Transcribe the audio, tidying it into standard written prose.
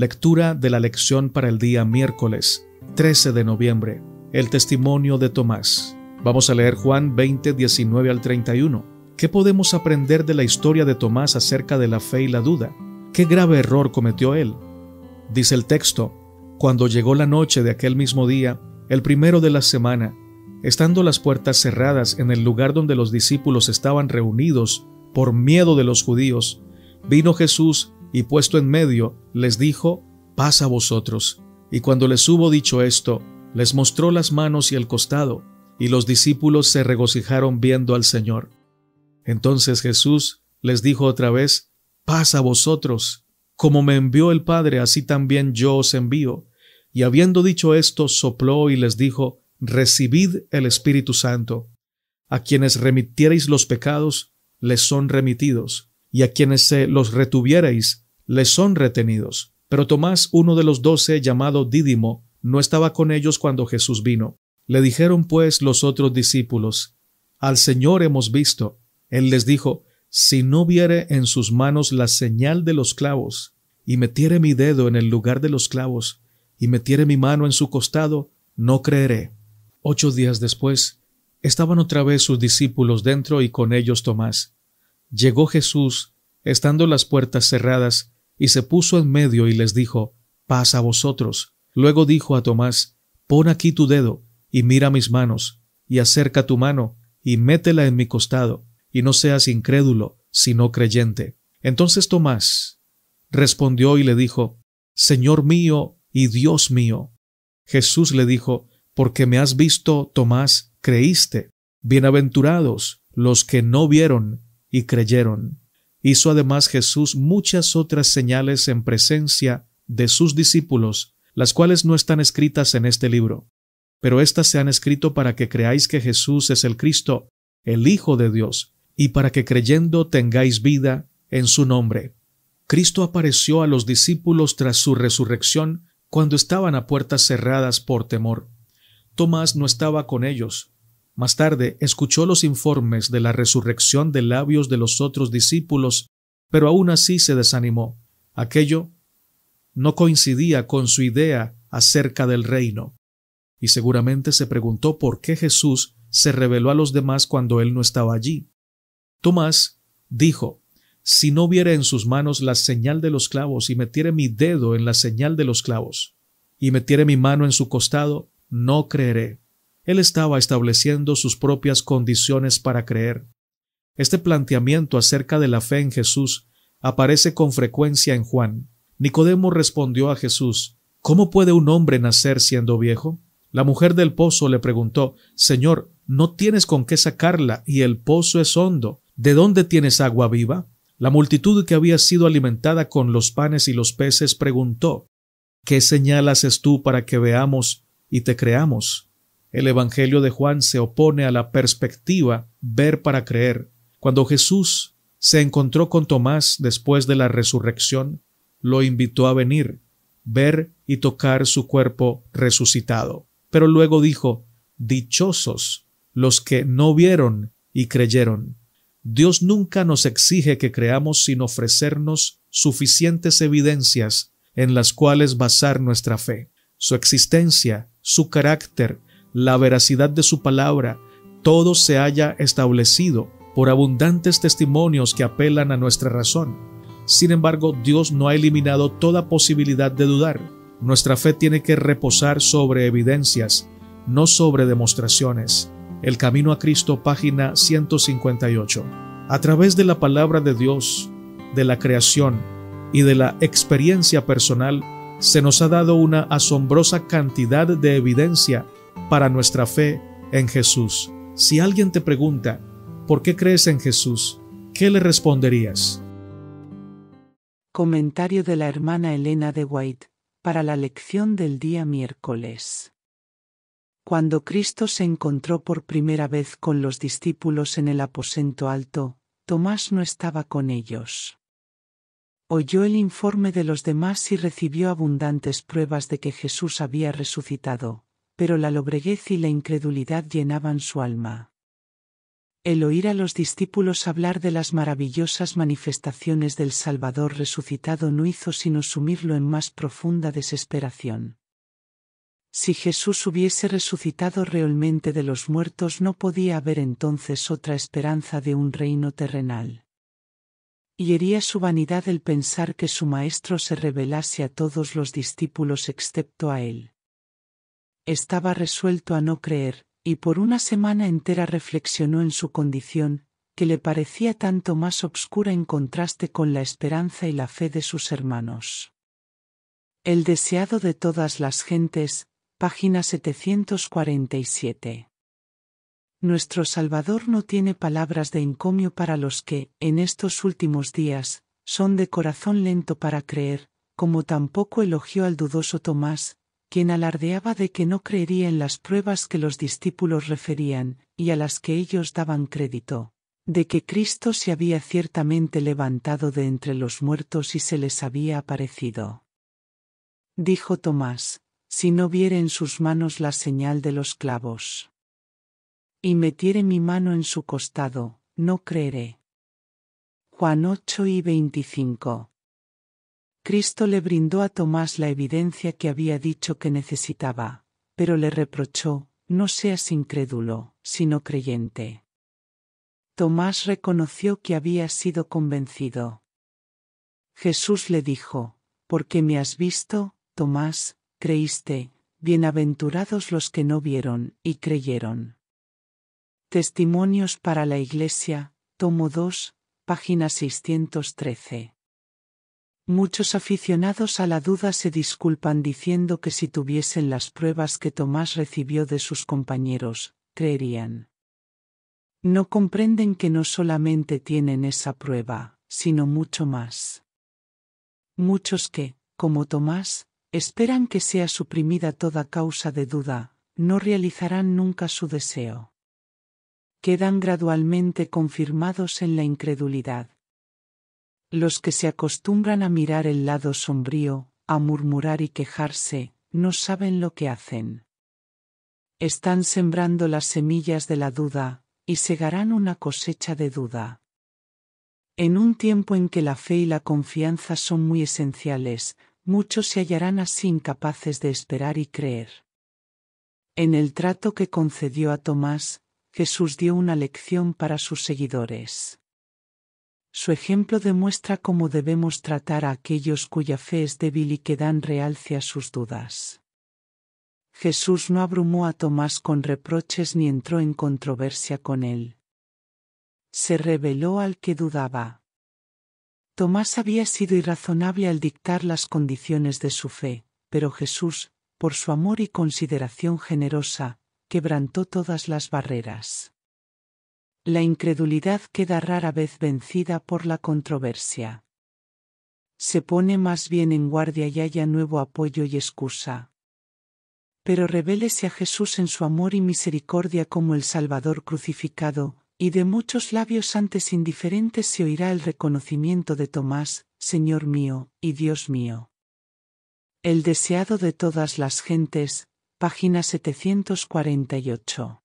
Lectura de la lección para el día miércoles 13 de noviembre. El testimonio de Tomás. Vamos a leer Juan 20, 19 al 31. ¿Qué podemos aprender de la historia de Tomás acerca de la fe y la duda? ¿Qué grave error cometió él? Dice el texto: cuando llegó la noche de aquel mismo día, el primero de la semana, estando las puertas cerradas en el lugar donde los discípulos estaban reunidos por miedo de los judíos, vino Jesús y puesto en medio, les dijo: paz a vosotros. Y cuando les hubo dicho esto, les mostró las manos y el costado, y los discípulos se regocijaron viendo al Señor. Entonces Jesús les dijo otra vez: paz a vosotros. Como me envió el Padre, así también yo os envío. Y habiendo dicho esto, sopló y les dijo: recibid el Espíritu Santo. A quienes remitiereis los pecados, les son remitidos, y a quienes se los retuviereis, les son retenidos. Pero Tomás, uno de los 12, llamado Dídimo, no estaba con ellos cuando Jesús vino. Le dijeron pues los otros discípulos: al Señor hemos visto. Él les dijo: si no viere en sus manos la señal de los clavos, y metiere mi dedo en el lugar de los clavos, y metiere mi mano en su costado, no creeré. 8 días después, estaban otra vez sus discípulos dentro y con ellos Tomás. Llegó Jesús, estando las puertas cerradas, y se puso en medio y les dijo: paz a vosotros. Luego dijo a Tomás: pon aquí tu dedo, y mira mis manos, y acerca tu mano, y métela en mi costado, y no seas incrédulo, sino creyente. Entonces Tomás respondió y le dijo: Señor mío y Dios mío. Jesús le dijo: porque me has visto, Tomás, creíste. Bienaventurados los que no vieron y creyeron. Hizo además Jesús muchas otras señales en presencia de sus discípulos, las cuales no están escritas en este libro. Pero éstas se han escrito para que creáis que Jesús es el Cristo, el Hijo de Dios, y para que creyendo tengáis vida en su nombre. Cristo apareció a los discípulos tras su resurrección cuando estaban a puertas cerradas por temor. Tomás no estaba con ellos. Más tarde escuchó los informes de la resurrección de labios de los otros discípulos, pero aún así se desanimó. Aquello no coincidía con su idea acerca del reino. Y seguramente se preguntó por qué Jesús se reveló a los demás cuando él no estaba allí. Tomás dijo: si no viere en sus manos la señal de los clavos, y metiere mi dedo en la señal de los clavos, y metiere mi mano en su costado, no creeré. Él estaba estableciendo sus propias condiciones para creer. Este planteamiento acerca de la fe en Jesús aparece con frecuencia en Juan. Nicodemo respondió a Jesús: ¿cómo puede un hombre nacer siendo viejo? La mujer del pozo le preguntó: Señor, no tienes con qué sacarla, y el pozo es hondo. ¿De dónde tienes agua viva? La multitud que había sido alimentada con los panes y los peces preguntó: ¿qué señal haces tú para que veamos y te creamos? El Evangelio de Juan se opone a la perspectiva ver para creer. Cuando Jesús se encontró con Tomás después de la resurrección, lo invitó a venir, ver y tocar su cuerpo resucitado. Pero luego dijo: dichosos los que no vieron y creyeron. Dios nunca nos exige que creamos sin ofrecernos suficientes evidencias en las cuales basar nuestra fe. Su existencia, su carácter, la veracidad de su palabra, todo se haya establecido por abundantes testimonios que apelan a nuestra razón. Sin embargo, Dios no ha eliminado toda posibilidad de dudar. Nuestra fe tiene que reposar sobre evidencias, no sobre demostraciones. El Camino a Cristo, página 158. A través de la palabra de Dios, de la creación y de la experiencia personal, se nos ha dado una asombrosa cantidad de evidencia para nuestra fe en Jesús. Si alguien te pregunta: ¿por qué crees en Jesús?, ¿qué le responderías? Comentario de la hermana Elena de White, para la lección del día miércoles. Cuando Cristo se encontró por primera vez con los discípulos en el aposento alto, Tomás no estaba con ellos. Oyó el informe de los demás y recibió abundantes pruebas de que Jesús había resucitado, pero la lobreguez y la incredulidad llenaban su alma. El oír a los discípulos hablar de las maravillosas manifestaciones del Salvador resucitado no hizo sino sumirlo en más profunda desesperación. Si Jesús hubiese resucitado realmente de los muertos, no podía haber entonces otra esperanza de un reino terrenal. Y hería su vanidad el pensar que su Maestro se revelase a todos los discípulos excepto a él. Estaba resuelto a no creer, y por una semana entera reflexionó en su condición, que le parecía tanto más obscura en contraste con la esperanza y la fe de sus hermanos. El deseado de todas las gentes, página 747. Nuestro Salvador no tiene palabras de encomio para los que, en estos últimos días, son de corazón lento para creer, como tampoco elogió al dudoso Tomás, quien alardeaba de que no creería en las pruebas que los discípulos referían, y a las que ellos daban crédito, de que Cristo se había ciertamente levantado de entre los muertos y se les había aparecido. Dijo Tomás: si no viere en sus manos la señal de los clavos, y metiere mi mano en su costado, no creeré. Juan 8:25. Cristo le brindó a Tomás la evidencia que había dicho que necesitaba, pero le reprochó: no seas incrédulo, sino creyente. Tomás reconoció que había sido convencido. Jesús le dijo: porque me has visto, Tomás, creíste. Bienaventurados los que no vieron y creyeron. Testimonios para la Iglesia, tomo 2, página 613. Muchos aficionados a la duda se disculpan diciendo que si tuviesen las pruebas que Tomás recibió de sus compañeros, creerían. No comprenden que no solamente tienen esa prueba, sino mucho más. Muchos que, como Tomás, esperan que sea suprimida toda causa de duda, no realizarán nunca su deseo. Quedan gradualmente confirmados en la incredulidad. Los que se acostumbran a mirar el lado sombrío, a murmurar y quejarse, no saben lo que hacen. Están sembrando las semillas de la duda, y segarán una cosecha de duda. En un tiempo en que la fe y la confianza son muy esenciales, muchos se hallarán así incapaces de esperar y creer. En el trato que concedió a Tomás, Jesús dio una lección para sus seguidores. Su ejemplo demuestra cómo debemos tratar a aquellos cuya fe es débil y que dan realce a sus dudas. Jesús no abrumó a Tomás con reproches ni entró en controversia con él. Se reveló al que dudaba. Tomás había sido irrazonable al dictar las condiciones de su fe, pero Jesús, por su amor y consideración generosa, quebrantó todas las barreras. La incredulidad queda rara vez vencida por la controversia. Se pone más bien en guardia y halla nuevo apoyo y excusa. Pero revélese a Jesús en su amor y misericordia como el Salvador crucificado, y de muchos labios antes indiferentes se oirá el reconocimiento de Tomás: Señor mío y Dios mío. El deseado de todas las gentes, página 748.